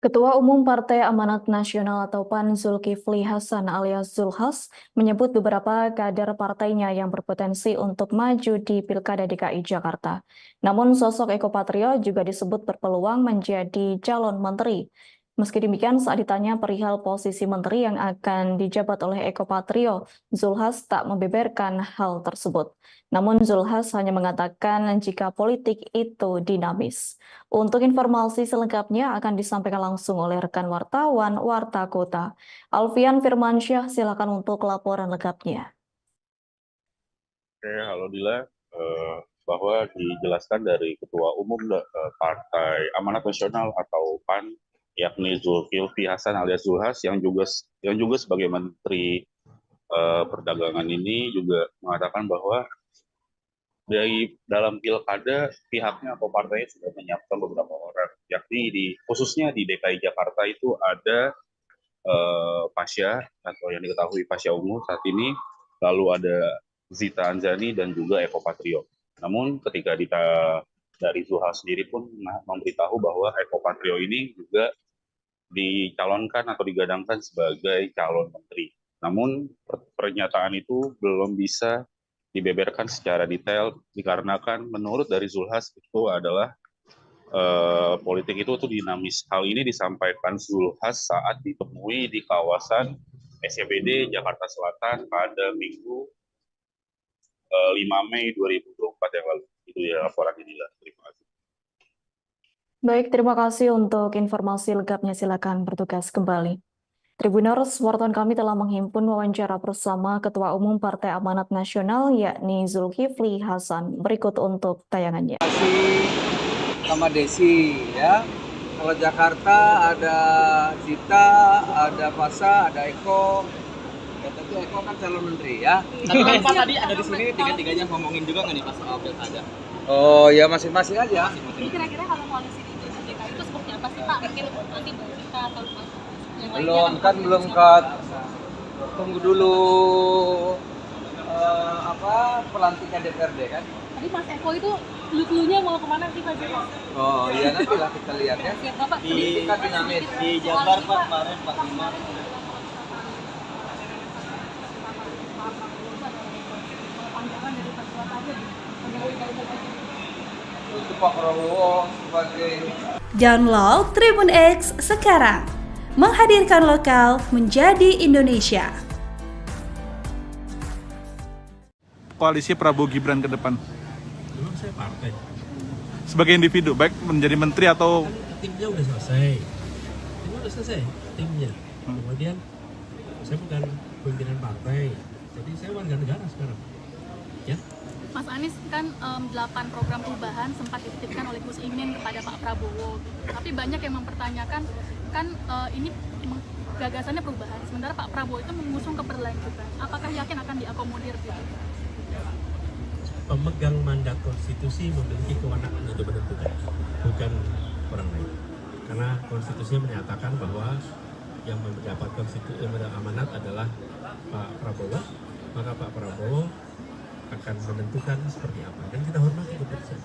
Ketua Umum Partai Amanat Nasional atau PAN Zulkifli Hasan alias Zulhas menyebut beberapa kader partainya yang berpotensi untuk maju di Pilkada DKI Jakarta. Namun sosok Eko Patrio juga disebut berpeluang menjadi calon menteri. Meski demikian, saat ditanya perihal posisi menteri yang akan dijabat oleh Eko Patrio, Zulhas tak membeberkan hal tersebut. Namun Zulhas hanya mengatakan jika politik itu dinamis. Untuk informasi selengkapnya akan disampaikan langsung oleh rekan wartawan Warta Kota. Alfian Firmansyah, silakan untuk laporan lengkapnya. Oke, halo Dila. Bahwa dijelaskan dari Ketua Umum Partai Amanat Nasional atau PAN, yakni Zulkifli Hasan alias Zulhas yang juga sebagai Menteri Perdagangan ini juga mengatakan bahwa dari dalam pilkada pihaknya atau partainya sudah menyiapkan beberapa orang, yakni khususnya di DKI Jakarta itu ada Pasha atau yang diketahui Pasha Ungu saat ini, lalu ada Zita Anzani dan juga Eko Patrio. Namun ketika dari Zulhas sendiri pun memberitahu bahwa Eko Patrio ini juga dicalonkan atau digadangkan sebagai calon menteri. Namun pernyataan itu belum bisa dibeberkan secara detail dikarenakan menurut dari Zulhas itu adalah politik itu tuh dinamis. Hal ini disampaikan Zulhas saat ditemui di kawasan SCBD Jakarta Selatan pada Minggu 5 Mei 2024 yang lalu. Itu ya laporan inilah. Terima kasih. Baik, terima kasih untuk informasi lengkapnya. Silakan bertugas kembali. Tribuners, wartawan kami telah menghimpun wawancara bersama Ketua Umum Partai Amanat Nasional yakni Zulkifli Hasan. Berikut untuk tayangannya. Sama Desi ya. Kalau Jakarta ada Zita, ada Fasa, ada Eko. Ya, tapi Eko kan calon menteri ya. Tapi kan Pak tadi ada di sini tiga-tiganya ngomongin juga nggak nih Pak soal pilkada? Oh ya masing-masing aja. Jadi kira-kira kalau koalisi di DKI itu seperti apa sih Pak? Mungkin nanti kita atau yang Belum cut. Tunggu dulu pelantikan DPRD kan. Tadi Mas Eko itu clue-nya mau kemana sih Pak? Oh iya nantilah kita lihat ya. Siap Bapak. Kita dinamis. Di Jabar Pak kemarin Pak Bima. Pandangan dari Pak Suat aja gitu. Untuk Pak Prabowo sebagai Download Tribun X sekarang, menghadirkan lokal menjadi Indonesia. Koalisi Prabowo Gibran ke depan? Memang saya partai. Sebagai individu, baik menjadi menteri atau... Timnya udah selesai. Timnya. Kemudian saya bukan pimpinan partai, jadi saya warga negara sekarang. Ya. Mas Anies kan 8 program perubahan sempat dititipkan oleh Gus Imin kepada Pak Prabowo. Tapi banyak yang mempertanyakan kan ini gagasannya perubahan, sementara Pak Prabowo itu mengusung keberlanjutan. Apakah yakin akan diakomodir gitu? Pemegang mandat konstitusi memiliki kewenangan untuk menentukan, bukan orang lain. Karena konstitusinya menyatakan bahwa yang mendapat amanat adalah Pak Prabowo, maka Pak Prabowo akan menentukan seperti apa dan kita hormati keputusan.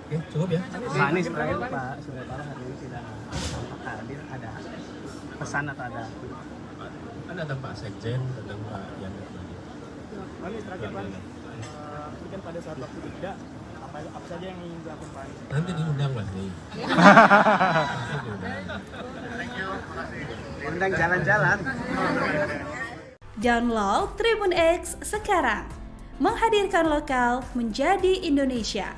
Oke, cukup ya. Pak Anies terakhir Pak Surya Paloh hari ini tidak tampak hadir, ada pesan atau ada? Ada Pak Sekjen dan Pak Yana. Pak Anies terakhir Pak, mungkin pada saat waktu tidak apa saja yang ingin dilakukan Pak Anies? Nanti diundang lah nih. Undang jalan-jalan. Download Tribun X sekarang, menghadirkan lokal menjadi Indonesia.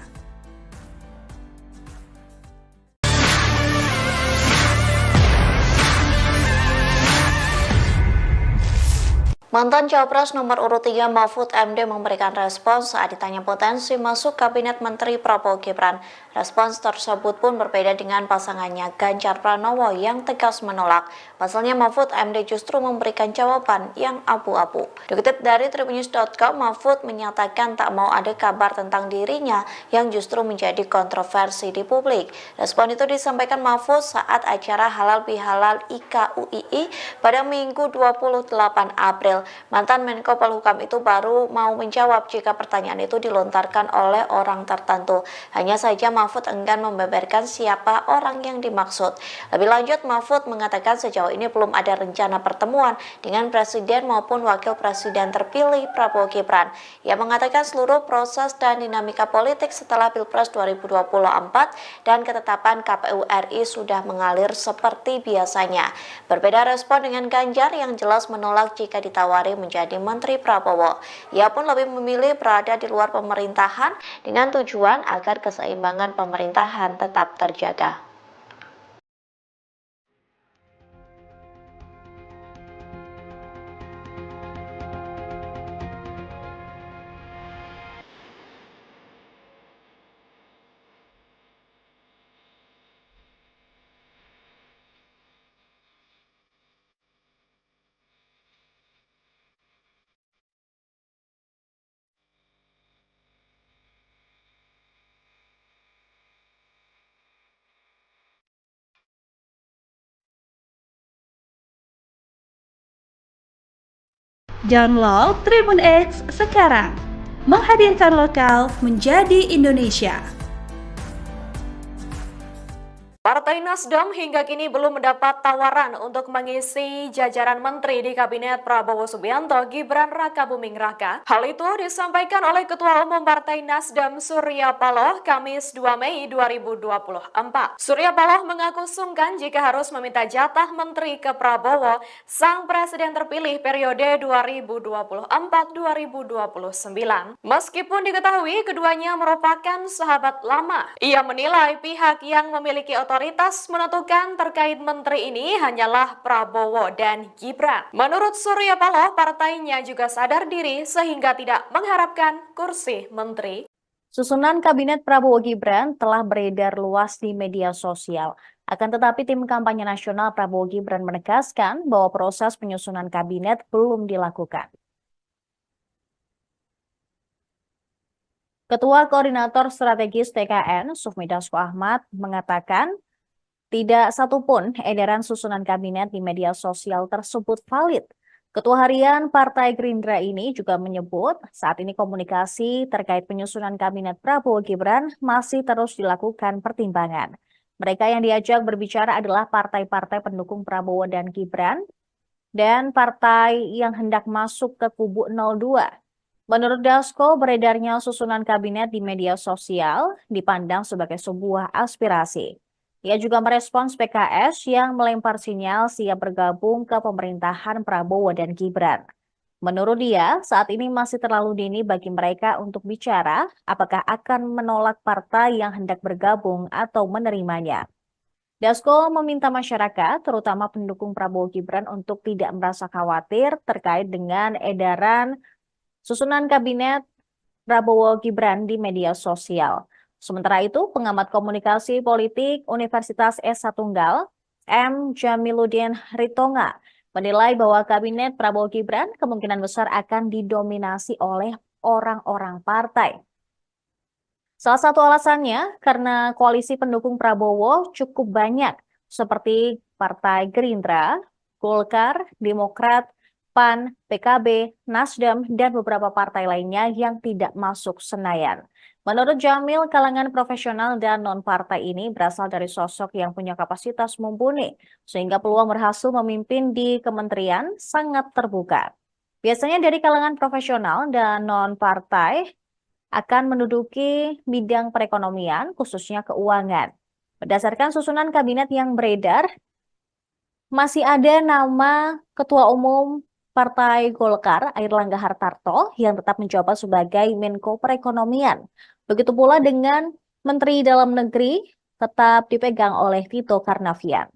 Mantan Cawapres nomor urut 3 Mahfud MD memberikan respons saat ditanya potensi masuk Kabinet Menteri Prabowo Gibran. Respons tersebut pun berbeda dengan pasangannya Ganjar Pranowo yang tegas menolak. Pasalnya Mahfud MD justru memberikan jawaban yang abu-abu. Dikutip dari tribunnews.com, Mahfud menyatakan tak mau ada kabar tentang dirinya yang justru menjadi kontroversi di publik. Respon itu disampaikan Mahfud saat acara Halal Bihalal IKUII pada Minggu 28 April Dalil, mantan Menko Polhukam itu baru mau menjawab jika pertanyaan itu dilontarkan oleh orang tertentu. Hanya saja Mahfud enggan membeberkan siapa orang yang dimaksud. Lebih lanjut, Mahfud mengatakan sejauh ini belum ada rencana pertemuan dengan Presiden maupun Wakil Presiden terpilih Prabowo Gibran. Ia mengatakan seluruh proses dan dinamika politik setelah Pilpres 2024 dan ketetapan KPU RI sudah mengalir seperti biasanya. Berbeda respon dengan Ganjar yang jelas menolak jika ditawari menjadi Menteri Prabowo. Ia pun lebih memilih berada di luar pemerintahan dengan tujuan agar keseimbangan pemerintahan tetap terjaga. Download Tribun X sekarang, menghadirkan lokal menjadi Indonesia. Partai Nasdem hingga kini belum mendapat tawaran untuk mengisi jajaran menteri di Kabinet Prabowo Subianto Gibran Rakabuming Raka. Hal itu disampaikan oleh Ketua Umum Partai Nasdem Surya Paloh Kamis 2 Mei 2024. Surya Paloh mengaku sungkan jika harus meminta jatah menteri ke Prabowo, sang presiden terpilih periode 2024-2029. Meskipun diketahui keduanya merupakan sahabat lama, ia menilai pihak yang memiliki otoritas menentukan terkait menteri ini hanyalah Prabowo dan Gibran. Menurut Surya Paloh, partainya juga sadar diri sehingga tidak mengharapkan kursi menteri. Susunan Kabinet Prabowo Gibran telah beredar luas di media sosial. Akan tetapi tim kampanye nasional Prabowo Gibran menegaskan bahwa proses penyusunan kabinet belum dilakukan. Ketua Koordinator Strategis TKN, Sufmi Dasko Ahmad, mengatakan tidak satupun edaran susunan kabinet di media sosial tersebut valid. Ketua Harian Partai Gerindra ini juga menyebut saat ini komunikasi terkait penyusunan kabinet Prabowo Gibran masih terus dilakukan pertimbangan. Mereka yang diajak berbicara adalah partai-partai pendukung Prabowo dan Gibran dan partai yang hendak masuk ke kubu 02. Menurut Dasko, beredarnya susunan kabinet di media sosial dipandang sebagai sebuah aspirasi. Ia juga merespons PKS yang melempar sinyal siap bergabung ke pemerintahan Prabowo dan Gibran. Menurut dia, saat ini masih terlalu dini bagi mereka untuk bicara apakah akan menolak partai yang hendak bergabung atau menerimanya. Dasko meminta masyarakat, terutama pendukung Prabowo Gibran, untuk tidak merasa khawatir terkait dengan edaran susunan kabinet Prabowo Gibran di media sosial. Sementara itu, pengamat komunikasi politik Universitas S1 M. Jamiluddin Ritonga menilai bahwa kabinet Prabowo Gibran kemungkinan besar akan didominasi oleh orang-orang partai. Salah satu alasannya karena koalisi pendukung Prabowo cukup banyak, seperti Partai Gerindra, Golkar, Demokrat, PAN, PKB, Nasdem, dan beberapa partai lainnya yang tidak masuk Senayan. Menurut Jamil, kalangan profesional dan non-partai ini berasal dari sosok yang punya kapasitas mumpuni, sehingga peluang berhasil memimpin di kementerian sangat terbuka. Biasanya dari kalangan profesional dan non-partai akan menduduki bidang perekonomian, khususnya keuangan. Berdasarkan susunan kabinet yang beredar, masih ada nama Ketua Umum Partai Golkar, Airlangga Hartarto, yang tetap menjabat sebagai Menko Perekonomian. Begitu pula dengan Menteri Dalam Negeri tetap dipegang oleh Tito Karnavian.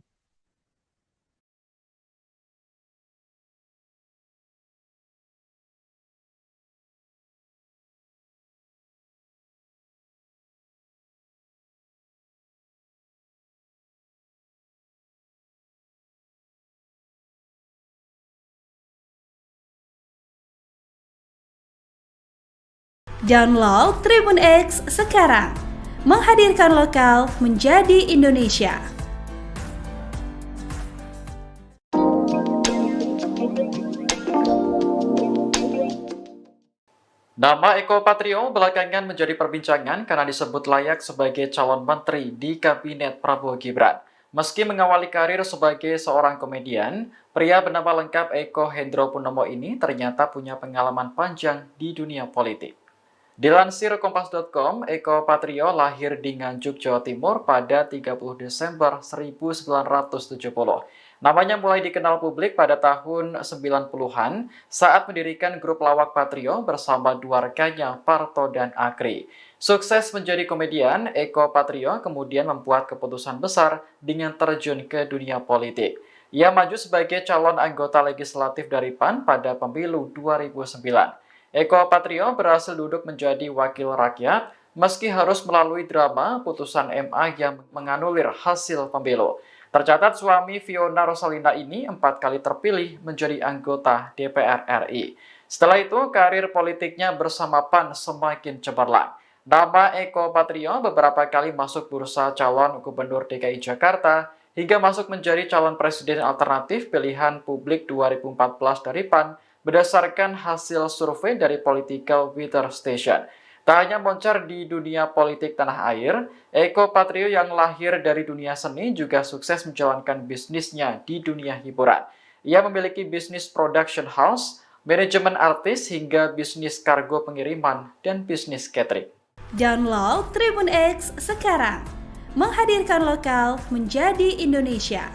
Download Tribun X sekarang, menghadirkan lokal menjadi Indonesia. Nama Eko Patrio belakangan menjadi perbincangan karena disebut layak sebagai calon menteri di Kabinet Prabowo Gibran. Meski mengawali karir sebagai seorang komedian, pria bernama lengkap Eko Hendro Purnomo ini ternyata punya pengalaman panjang di dunia politik. Dilansir Kompas.com, Eko Patrio lahir di Nganjuk, Jawa Timur pada 30 Desember 1970. Namanya mulai dikenal publik pada tahun 90-an saat mendirikan grup lawak Patrio bersama dua rekannya, Parto dan Akri. Sukses menjadi komedian, Eko Patrio kemudian membuat keputusan besar dengan terjun ke dunia politik. Ia maju sebagai calon anggota legislatif dari PAN pada pemilu 2009. Eko Patrio berhasil duduk menjadi wakil rakyat meski harus melalui drama putusan MA yang menganulir hasil pemilu. Tercatat suami Fiona Rosalina ini 4 kali terpilih menjadi anggota DPR RI. Setelah itu, karir politiknya bersama PAN semakin cemerlang. Nama Eko Patrio beberapa kali masuk bursa calon gubernur DKI Jakarta hingga masuk menjadi calon presiden alternatif pilihan publik 2014 dari PAN berdasarkan hasil survei dari Political Weather Station. Tak hanya moncer di dunia politik tanah air, Eko Patrio yang lahir dari dunia seni juga sukses menjalankan bisnisnya di dunia hiburan. Ia memiliki bisnis production house, manajemen artis, hingga bisnis kargo pengiriman, dan bisnis catering. Download Tribun X sekarang, menghadirkan lokal menjadi Indonesia.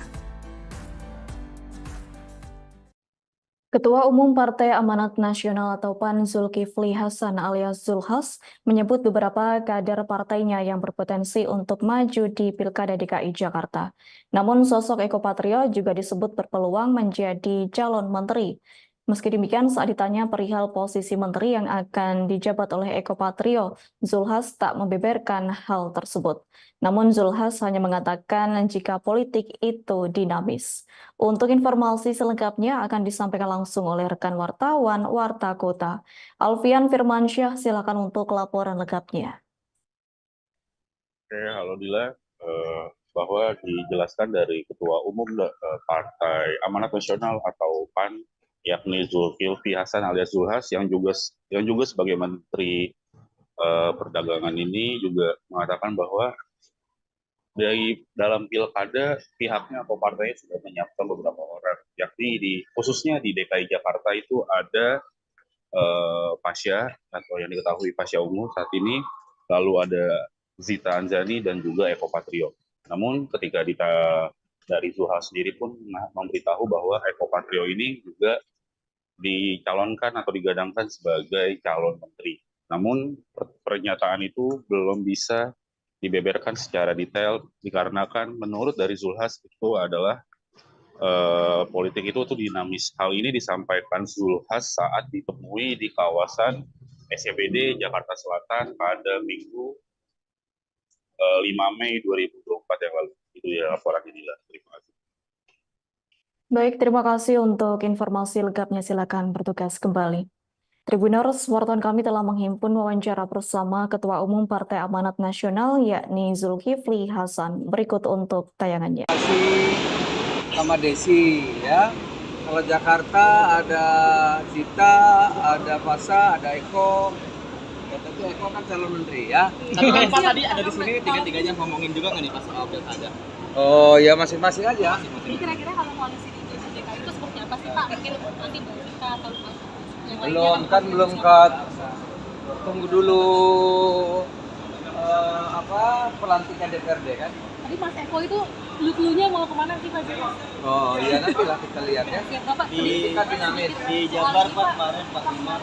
Ketua Umum Partai Amanat Nasional atau PAN Zulkifli Hasan alias Zulhas menyebut beberapa kader partainya yang berpotensi untuk maju di Pilkada DKI Jakarta. Namun sosok Eko Patrio juga disebut berpeluang menjadi calon menteri. Meski demikian, saat ditanya perihal posisi menteri yang akan dijabat oleh Eko Patrio, Zulhas tak membeberkan hal tersebut. Namun Zulhas hanya mengatakan jika politik itu dinamis. Untuk informasi selengkapnya akan disampaikan langsung oleh rekan wartawan Warta Kota. Alfian Firmansyah, silakan untuk laporan lengkapnya. Oke, halo Dila. Bahwa dijelaskan dari Ketua Umum Partai Amanat Nasional atau PAN, yakni Zulkifli Hasan alias Zulhas yang juga sebagai Menteri Perdagangan ini juga mengatakan bahwa dari dalam pilkada pihaknya atau partainya sudah menyiapkan beberapa orang, yakni khususnya di DKI Jakarta itu ada Pasha atau yang diketahui Pasha Ungu saat ini, lalu ada Zita Anzani dan juga Eko Patrio. Namun ketika dari Zulhas sendiri pun memberitahu bahwa Eko Patrio ini juga dicalonkan atau digadangkan sebagai calon menteri. Namun pernyataan itu belum bisa dibeberkan secara detail dikarenakan menurut dari Zulhas itu adalah politik itu tuh dinamis. Hal ini disampaikan Zulhas saat ditemui di kawasan SCBD Jakarta Selatan pada Minggu 5 Mei 2024 yang lalu. Itu ya laporan inilah. Terima kasih. Baik, terima kasih untuk informasi lengkapnya. Silakan bertugas kembali. Tribuners, wartawan kami telah menghimpun wawancara bersama Ketua Umum Partai Amanat Nasional yakni Zulkifli Hasan. Berikut untuk tayangannya. Terima kasih sama Desi ya. Kalau Jakarta ada Zita, ada Fasa, ada Eko. Ya, tapi Eko kan calon menteri ya. Tapi kan Pak tadi ada di sini tiga-tiganya ngomongin juga nggak nih pas soal pilkada? Oh ya masing-masing aja. Jadi kira-kira kalau koalisi di DKI itu seperti apa sih Pak? Mungkin nanti kita atau belum cut. Tunggu dulu pelantikan DPRD kan. Tadi Mas Eko itu clue-nya mau kemana sih Pak? Oh iya nantilah kita lihat ya. Di Jabar Pak kemarin Pak Imam.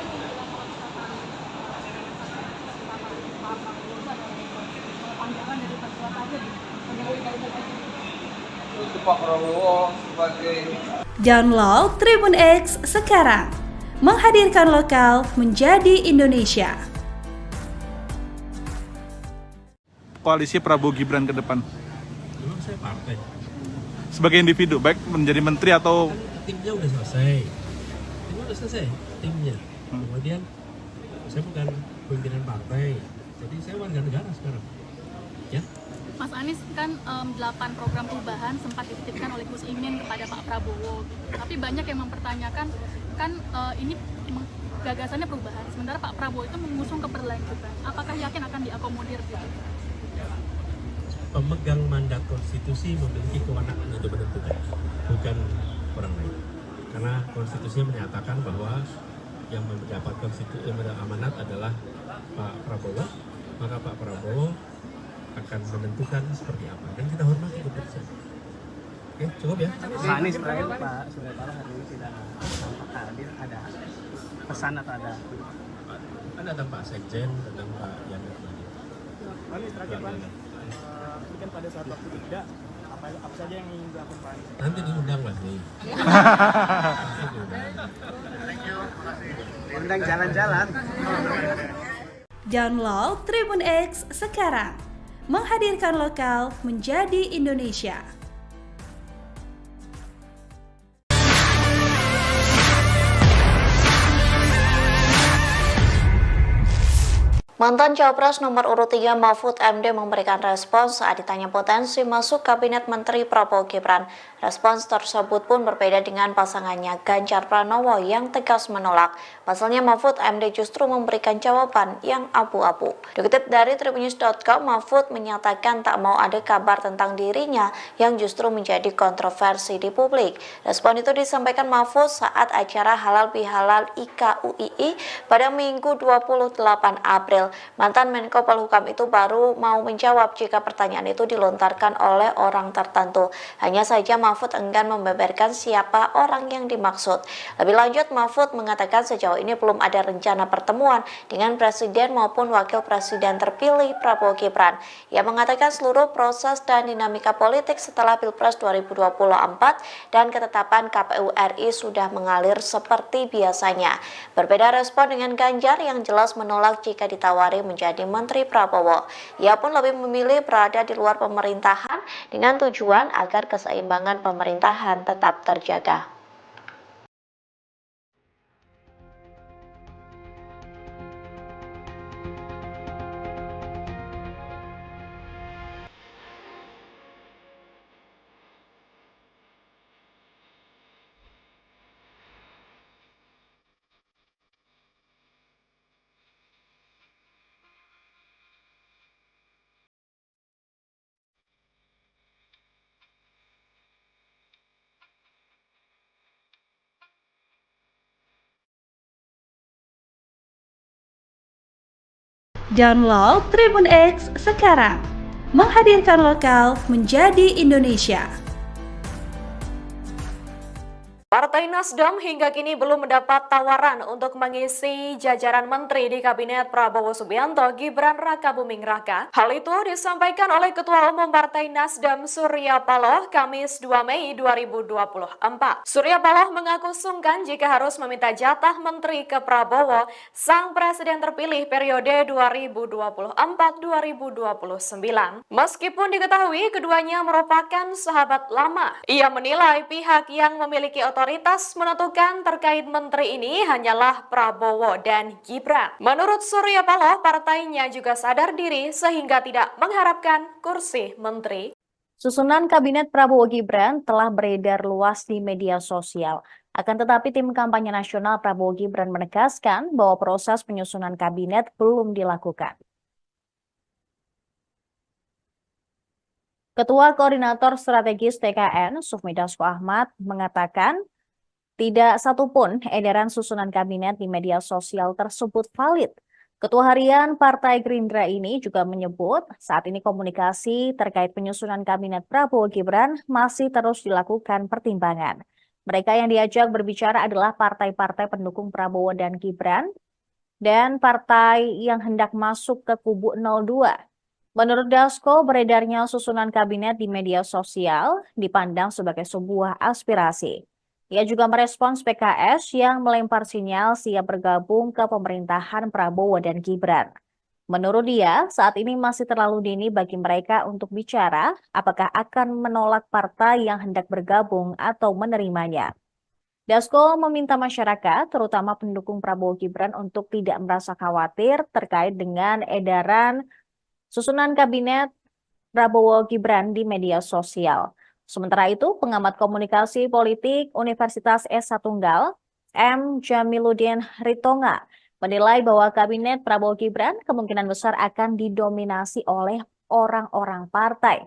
Itu Pak Prabowo sebagai. Download Tribun X sekarang, menghadirkan lokal menjadi Indonesia. Koalisi Prabowo Gibran ke depan Memang saya partai. sebagai individu, baik menjadi menteri atau Timnya udah selesai. Timnya. Kemudian saya bukan pimpinan partai, jadi saya warga negara sekarang. Ya. Mas Anies kan 8 program perubahan sempat dititipkan oleh Gus Imin kepada Pak Prabowo. Tapi banyak yang mempertanyakan kan ini gagasannya perubahan, sementara Pak Prabowo itu mengusung keberlanjutan. Apakah yakin akan diakomodir gitu? Pemegang mandat konstitusi memiliki kewenangan untuk menentukan, bukan orang lain. Karena konstitusinya menyatakan bahwa yang mendapat amanat adalah Pak Prabowo, maka Pak Prabowo akan menentukan seperti apa, dan kita hormati keputusan. Oke, cukup ya. Pak Anies terakhir Pak Surya Paloh hari ini tidak tampak hadir, ada pesan atau ada? Ada tentang Pak Sekjen, tentang Pak Yana. Pak Anies terakhir Pak, ini kan pada saat waktu tidak, apa saja yang ingin dilakukan Pak Anies? Nanti diundang lah nih. Undang jalan-jalan. Download Tribun X sekarang. Menghadirkan lokal menjadi Indonesia. Mantan Cawapres nomor urut 3 Mahfud MD memberikan respons saat ditanya potensi masuk Kabinet Menteri Prabowo Gibran. Respons tersebut pun berbeda dengan pasangannya Ganjar Pranowo yang tegas menolak. Pasalnya Mahfud MD justru memberikan jawaban yang abu-abu. Dikutip dari tribunnews.com, Mahfud menyatakan tak mau ada kabar tentang dirinya yang justru menjadi kontroversi di publik. Respon itu disampaikan Mahfud saat acara Halal Bihalal IKUII pada Minggu 28 April. Mantan Menko Polhukam itu baru mau menjawab jika pertanyaan itu dilontarkan oleh orang tertentu. Hanya saja Mahfud enggan membeberkan siapa orang yang dimaksud. Lebih lanjut, Mahfud mengatakan sejauh ini belum ada rencana pertemuan dengan Presiden maupun Wakil Presiden terpilih Prabowo Gibran. Ia mengatakan seluruh proses dan dinamika politik setelah Pilpres 2024 dan ketetapan KPU RI sudah mengalir seperti biasanya. Berbeda respon dengan Ganjar yang jelas menolak jika ditawari menjadi Menteri Prabowo. Ia pun lebih memilih berada di luar pemerintahan dengan tujuan agar keseimbangan pemerintahan tetap terjaga. Download Tribun X sekarang. Menghadirkan lokal menjadi Indonesia. Partai Nasdem hingga kini belum mendapat tawaran untuk mengisi jajaran menteri di Kabinet Prabowo Subianto Gibran Rakabuming Raka. Hal itu disampaikan oleh Ketua Umum Partai Nasdem Surya Paloh Kamis 2 Mei 2024. Surya Paloh mengaku sungkan jika harus meminta jatah menteri ke Prabowo, sang presiden terpilih periode 2024-2029. Meskipun diketahui keduanya merupakan sahabat lama, ia menilai pihak yang memiliki otoritas menentukan terkait menteri ini hanyalah Prabowo dan Gibran. Menurut Surya Paloh, partainya juga sadar diri sehingga tidak mengharapkan kursi menteri. Susunan Kabinet Prabowo Gibran telah beredar luas di media sosial. Akan tetapi tim kampanye nasional Prabowo Gibran menegaskan bahwa proses penyusunan kabinet belum dilakukan. Ketua Koordinator Strategis TKN, Sufmi Dasko Ahmad, mengatakan tidak satupun edaran susunan kabinet di media sosial tersebut valid. Ketua Harian Partai Gerindra ini juga menyebut saat ini komunikasi terkait penyusunan kabinet Prabowo Gibran masih terus dilakukan pertimbangan. Mereka yang diajak berbicara adalah partai-partai pendukung Prabowo dan Gibran dan partai yang hendak masuk ke kubu 02. Menurut Dasko, beredarnya susunan kabinet di media sosial dipandang sebagai sebuah aspirasi. Ia juga merespons PKS yang melempar sinyal siap bergabung ke pemerintahan Prabowo dan Gibran. Menurut dia, saat ini masih terlalu dini bagi mereka untuk bicara apakah akan menolak partai yang hendak bergabung atau menerimanya. Dasko meminta masyarakat, terutama pendukung Prabowo Gibran, untuk tidak merasa khawatir terkait dengan edaran susunan kabinet Prabowo Gibran di media sosial. Sementara itu, pengamat komunikasi politik Universitas S1 Tunggal, M. Jamiluddin Ritonga menilai bahwa kabinet Prabowo Gibran kemungkinan besar akan didominasi oleh orang-orang partai.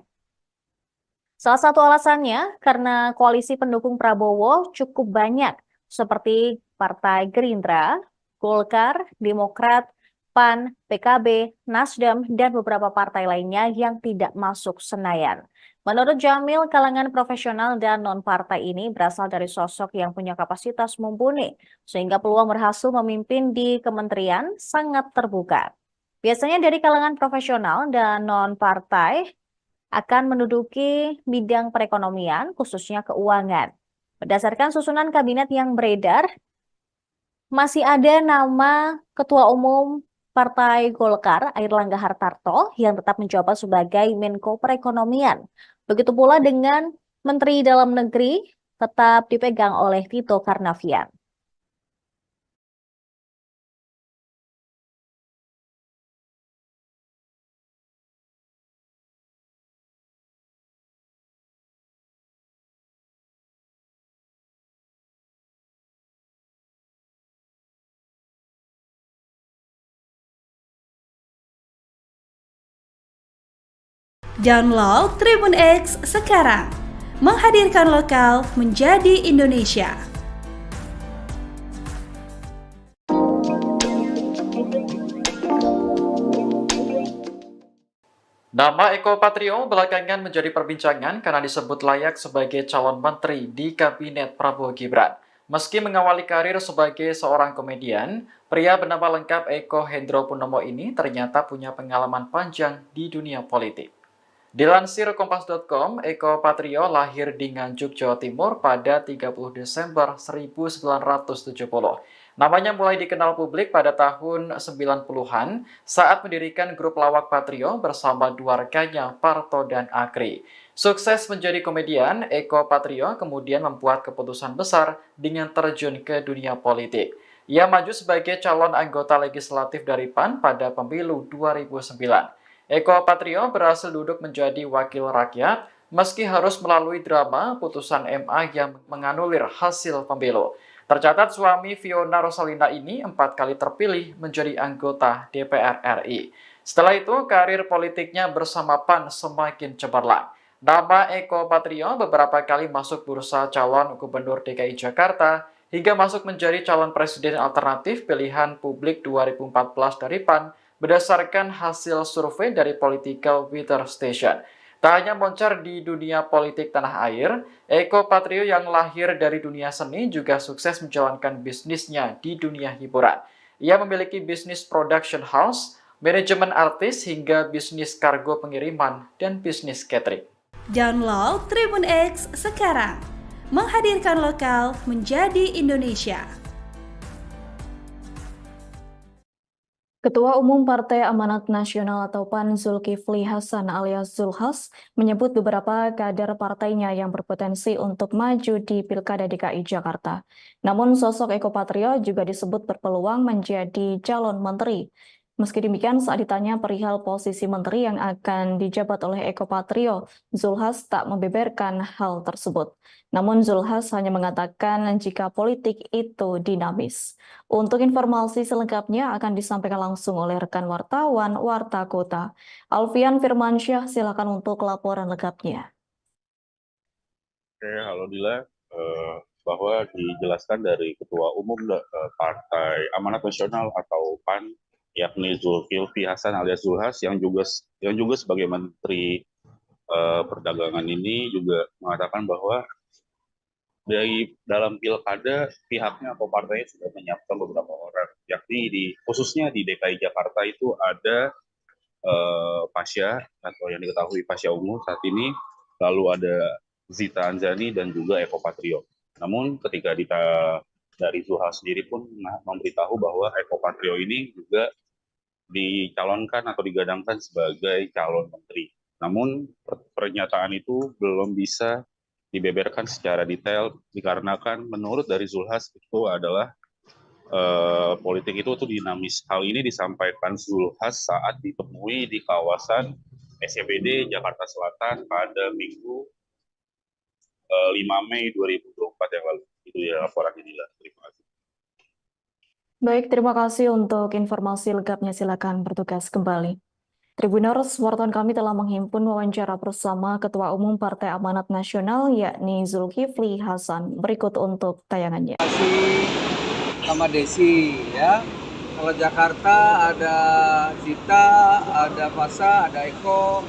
Salah satu alasannya karena koalisi pendukung Prabowo cukup banyak, seperti Partai Gerindra, Golkar, Demokrat, PAN, PKB, Nasdem, dan beberapa partai lainnya yang tidak masuk Senayan. Menurut Jamil, kalangan profesional dan non-partai ini berasal dari sosok yang punya kapasitas mumpuni, sehingga peluang berhasil memimpin di kementerian sangat terbuka. Biasanya dari kalangan profesional dan non-partai akan menduduki bidang perekonomian, khususnya keuangan. Berdasarkan susunan kabinet yang beredar, masih ada nama Ketua Umum Partai Golkar, Airlangga Hartarto, yang tetap menjabat sebagai Menko Perekonomian. Begitu pula dengan Menteri Dalam Negeri tetap dipegang oleh Tito Karnavian. Download Tribun X sekarang, menghadirkan lokal menjadi Indonesia. Nama Eko Patrio belakangan menjadi perbincangan karena disebut layak sebagai calon menteri di Kabinet Prabowo Gibran. Meski mengawali karir sebagai seorang komedian, pria bernama lengkap Eko Hendro Purnomo ini ternyata punya pengalaman panjang di dunia politik. Dilansir Kompas.com, Eko Patrio lahir di Nganjuk, Jawa Timur pada 30 Desember 1970. Namanya mulai dikenal publik pada tahun 90-an saat mendirikan grup lawak Patrio bersama dua rekannya, Parto dan Akri. Sukses menjadi komedian, Eko Patrio kemudian membuat keputusan besar dengan terjun ke dunia politik. Ia maju sebagai calon anggota legislatif dari PAN pada pemilu 2009. Eko Patrio berhasil duduk menjadi wakil rakyat meski harus melalui drama putusan MA yang menganulir hasil pemilu. Tercatat suami Fiona Rosalina ini 4 kali terpilih menjadi anggota DPR RI. Setelah itu, karir politiknya bersama PAN semakin cemerlang. Nama Eko Patrio beberapa kali masuk bursa calon gubernur DKI Jakarta hingga masuk menjadi calon presiden alternatif pilihan publik 2014 dari PAN berdasarkan hasil survei dari Political Weather Station. Tak hanya moncer di dunia politik tanah air, Eko Patrio yang lahir dari dunia seni juga sukses menjalankan bisnisnya di dunia hiburan. Ia memiliki bisnis production house, manajemen artis, hingga bisnis kargo pengiriman, dan bisnis catering. Download Tribun X sekarang, menghadirkan lokal menjadi Indonesia. Ketua Umum Partai Amanat Nasional atau PAN Zulkifli Hasan alias Zulhas menyebut beberapa kader partainya yang berpotensi untuk maju di Pilkada DKI Jakarta. Namun sosok Eko Patrio juga disebut berpeluang menjadi calon menteri. Meski demikian, saat ditanya perihal posisi menteri yang akan dijabat oleh Eko Patrio, Zulhas tak membeberkan hal tersebut. Namun Zulhas hanya mengatakan jika politik itu dinamis. Untuk informasi selengkapnya akan disampaikan langsung oleh rekan wartawan Warta Kota. Alfian Firmansyah, silakan untuk laporan lengkapnya. Oke, halo Dila. Bahwa dijelaskan dari Ketua Umum Partai Amanat Nasional atau PAN, yakni Zulkifli Hasan alias Zulhas yang juga sebagai Menteri Perdagangan ini juga mengatakan bahwa dari dalam pilkada pihaknya atau partainya sudah menyiapkan beberapa orang, yakni khususnya di DKI Jakarta itu ada Pasha atau yang diketahui Pasha Ungu saat ini, lalu ada Zita Anzani dan juga Eko Patrio. Namun ketika dari Zulhas sendiri pun memberitahu bahwa Eko Patrio ini juga dicalonkan atau digadangkan sebagai calon menteri. Namun pernyataan itu belum bisa dibeberkan secara detail dikarenakan menurut dari Zulhas itu adalah politik itu tuh dinamis. Hal ini disampaikan Zulhas saat ditemui di kawasan SCBD Jakarta Selatan pada Minggu 5 Mei 2024 yang lalu. Itu ya laporan ini lah. Terima kasih. Baik, terima kasih untuk informasi lengkapnya. Silakan bertugas kembali. Tribuners, wartawan kami telah menghimpun wawancara bersama Ketua Umum Partai Amanat Nasional yakni Zulkifli Hasan. Berikut untuk tayangannya. Sama Desi ya. Kalau Jakarta ada Cita, ada Fasa, ada Eko.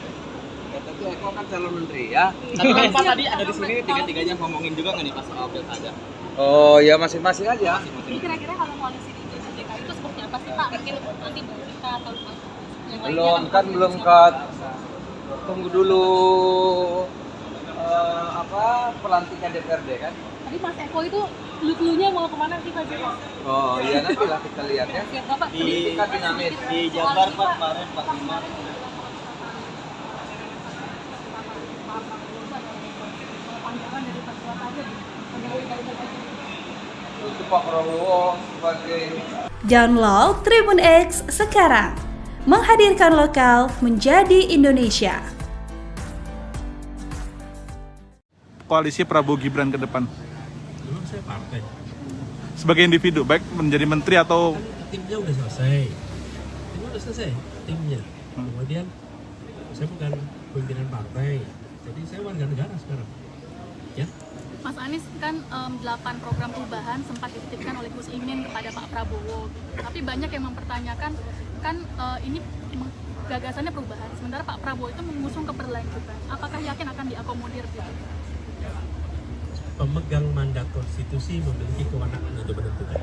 Ya, tapi Eko kan calon menteri ya. Tapi kan Pak tadi ada di sini tiga-tiganya ngomongin juga nggak nih pas soal pilkada? Oh ya masing-masing aja. Jadi kira-kira kalau koalisi di DKI itu seperti apa sih Pak? Mungkin nanti kita atau yang Belum kan belum cut. Tunggu dulu pelantikan DPRD kan. Tadi Mas Eko itu clue-nya mau kemana sih Pak? Oh iya nanti lah kita lihat ya. Siap Bapak. Kita dinamis. Di Jabar Pak kemarin Pak Bima. Pandangan dari Pak Suat aja nih. Untuk Pak Prabowo sebagai Download Tribun X sekarang. Menghadirkan lokal menjadi Indonesia. Koalisi Prabowo Gibran ke depan Memang saya partai. sebagai individu, baik menjadi menteri atau Timnya udah selesai. Timnya. Kemudian saya bukan pimpinan partai. Jadi saya warga negara sekarang. Ya. Mas Anies kan 8 program perubahan sempat dititipkan oleh Gus Imin kepada Pak Prabowo. Tapi banyak yang mempertanyakan kan ini gagasannya perubahan. Sementara Pak Prabowo itu mengusung keberlanjutan. Apakah yakin akan diakomodir gitu? Pemegang mandat konstitusi memiliki kewenangan untuk menentukan,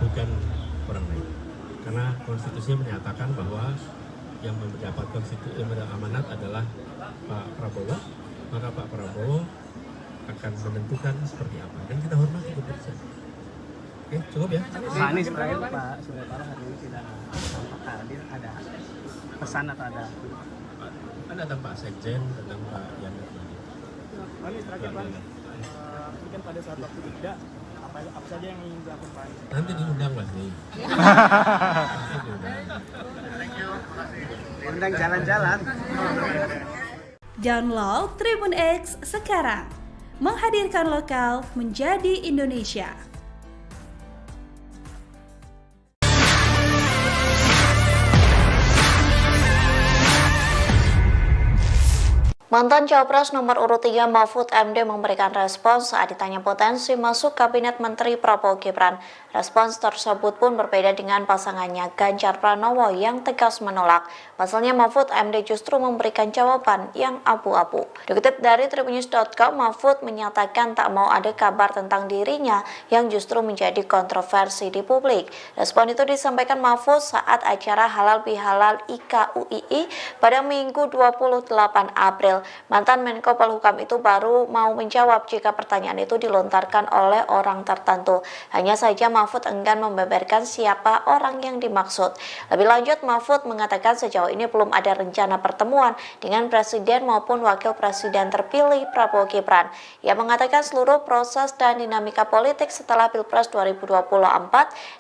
bukan orang lain. Karena konstitusinya menyatakan bahwa yang mendapat amanat adalah Pak Prabowo, maka Pak Prabowo akan menentukan seperti apa dan kita hormati keputusan. Oke, cukup ya. Pak Anies terakhir Pak Surya Paloh hari ini tidak tampak hadir, ada pesan atau ada? Ada tentang Pak Sekjen, tentang Pak Yana. Pak Anies terakhir Pak, mungkin pada saat waktu tidak apa saja yang ingin dilakukan Pak Anies? Nanti diundang lah nih. Undang jalan-jalan. Download Tribun X sekarang. Menghadirkan lokal menjadi Indonesia. Mantan Cawapres nomor urut 3 Mahfud MD memberikan respons saat ditanya potensi masuk Kabinet Menteri Prabowo Gibran. Respons tersebut pun berbeda dengan pasangannya Ganjar Pranowo yang tegas menolak. Pasalnya Mahfud MD justru memberikan jawaban yang abu-abu. Dikutip dari tribunnews.com, Mahfud menyatakan tak mau ada kabar tentang dirinya yang justru menjadi kontroversi di publik. Respon itu disampaikan Mahfud saat acara Halal Bihalal IKUII pada Minggu 28 April. Mantan Menko Polhukam itu baru mau menjawab jika pertanyaan itu dilontarkan oleh orang tertentu. Hanya saja Mahfud enggan membeberkan siapa orang yang dimaksud. Lebih lanjut, Mahfud mengatakan sejauh ini belum ada rencana pertemuan dengan Presiden maupun Wakil Presiden terpilih Prabowo Gibran. Ia mengatakan seluruh proses dan dinamika politik setelah Pilpres 2024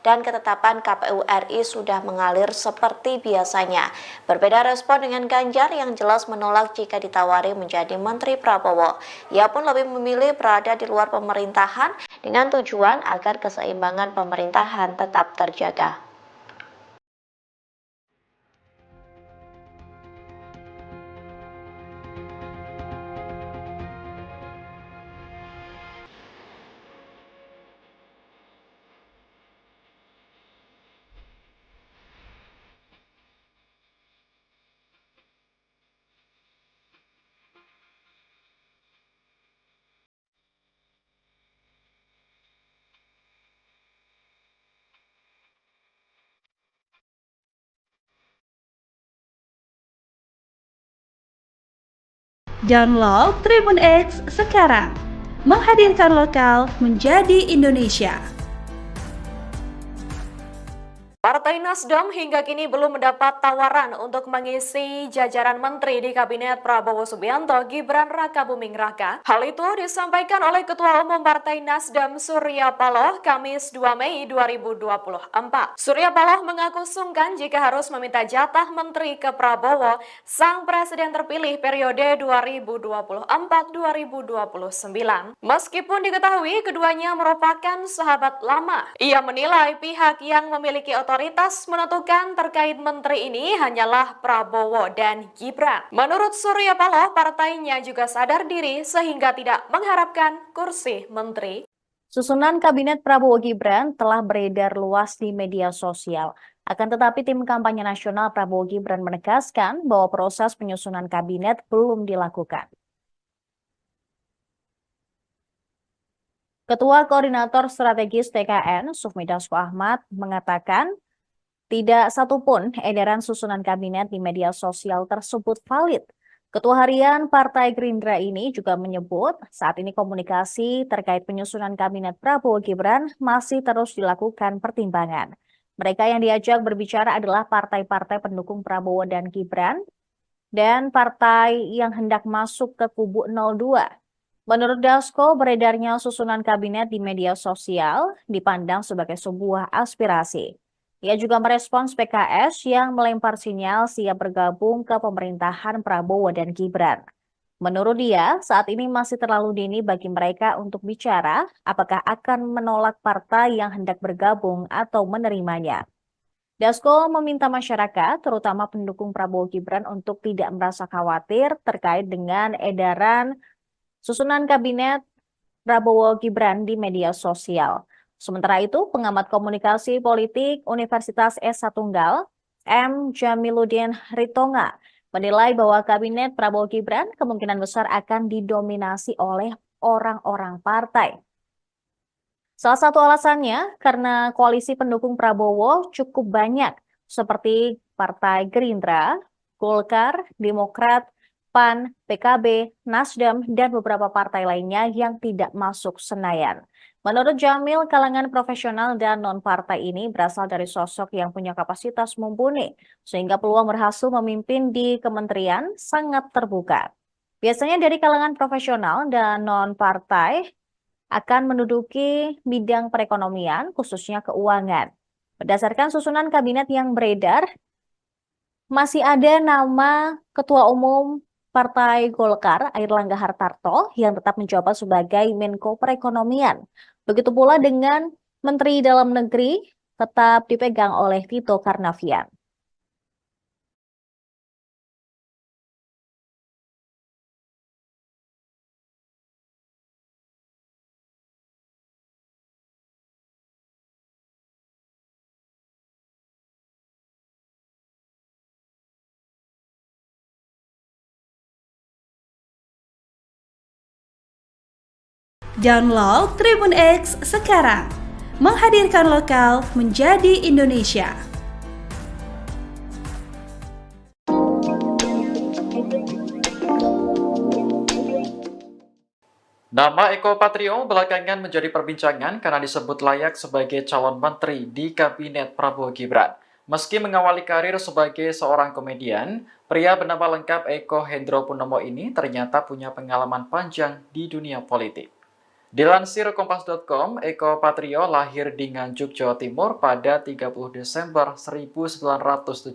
dan ketetapan KPU RI sudah mengalir seperti biasanya. Berbeda respon dengan Ganjar yang jelas menolak jika ditawari menjadi Menteri Prabowo. Ia pun lebih memilih berada di luar pemerintahan dengan tujuan agar keseimbangan pemerintahan tetap terjaga. Download Tribun X sekarang. Menghadirkan lokal menjadi Indonesia. Partai Nasdem hingga kini belum mendapat tawaran untuk mengisi jajaran menteri di Kabinet Prabowo Subianto Gibran Rakabuming Raka. Hal itu disampaikan oleh Ketua Umum Partai Nasdem Surya Paloh Kamis 2 Mei 2024. Surya Paloh mengaku sungkan jika harus meminta jatah menteri ke Prabowo, sang presiden terpilih periode 2024-2029. Meskipun diketahui keduanya merupakan sahabat lama, ia menilai pihak yang memiliki otoritas menentukan terkait menteri ini hanyalah Prabowo dan Gibran. Menurut Surya Paloh, partainya juga sadar diri sehingga tidak mengharapkan kursi menteri. Susunan Kabinet Prabowo Gibran telah beredar luas di media sosial. Akan tetapi tim kampanye nasional Prabowo Gibran menegaskan bahwa proses penyusunan kabinet belum dilakukan. Ketua Koordinator Strategis TKN, Sufmi Dasko Ahmad, mengatakan tidak satupun edaran susunan kabinet di media sosial tersebut valid. Ketua Harian Partai Gerindra ini juga menyebut saat ini komunikasi terkait penyusunan kabinet Prabowo Gibran masih terus dilakukan pertimbangan. Mereka yang diajak berbicara adalah partai-partai pendukung Prabowo dan Gibran dan partai yang hendak masuk ke kubu 02. Menurut Dasko, beredarnya susunan kabinet di media sosial dipandang sebagai sebuah aspirasi. Ia juga merespons PKS yang melempar sinyal siap bergabung ke pemerintahan Prabowo dan Gibran. Menurut dia, saat ini masih terlalu dini bagi mereka untuk bicara apakah akan menolak partai yang hendak bergabung atau menerimanya. Dasko meminta masyarakat, terutama pendukung Prabowo Gibran, untuk tidak merasa khawatir terkait dengan edaran susunan kabinet Prabowo Gibran di media sosial. Sementara itu, pengamat komunikasi politik Universitas S1 Tunggal, M. Jamiluddin Ritonga, menilai bahwa kabinet Prabowo Gibran kemungkinan besar akan didominasi oleh orang-orang partai. Salah satu alasannya karena koalisi pendukung Prabowo cukup banyak, seperti Partai Gerindra, Golkar, Demokrat, PAN, PKB, Nasdem, dan beberapa partai lainnya yang tidak masuk Senayan. Menurut Jamil, kalangan profesional dan non-partai ini berasal dari sosok yang punya kapasitas mumpuni, sehingga peluang berhasil memimpin di kementerian sangat terbuka. Biasanya dari kalangan profesional dan non-partai akan menduduki bidang perekonomian, khususnya keuangan. Berdasarkan susunan kabinet yang beredar, masih ada nama Ketua Umum Partai Golkar, Airlangga Hartarto, yang tetap menjabat sebagai Menko Perekonomian. Begitu pula dengan Menteri Dalam Negeri tetap dipegang oleh Tito Karnavian. Download Tribun X sekarang, menghadirkan lokal menjadi Indonesia. Nama Eko Patrio belakangan menjadi perbincangan karena disebut layak sebagai calon menteri di Kabinet Prabowo Gibran. Meski mengawali karir sebagai seorang komedian, pria bernama lengkap Eko Hendro Purnomo ini ternyata punya pengalaman panjang di dunia politik. Dilansir Kompas.com, Eko Patrio lahir di Nganjuk, Jawa Timur pada 30 Desember 1970.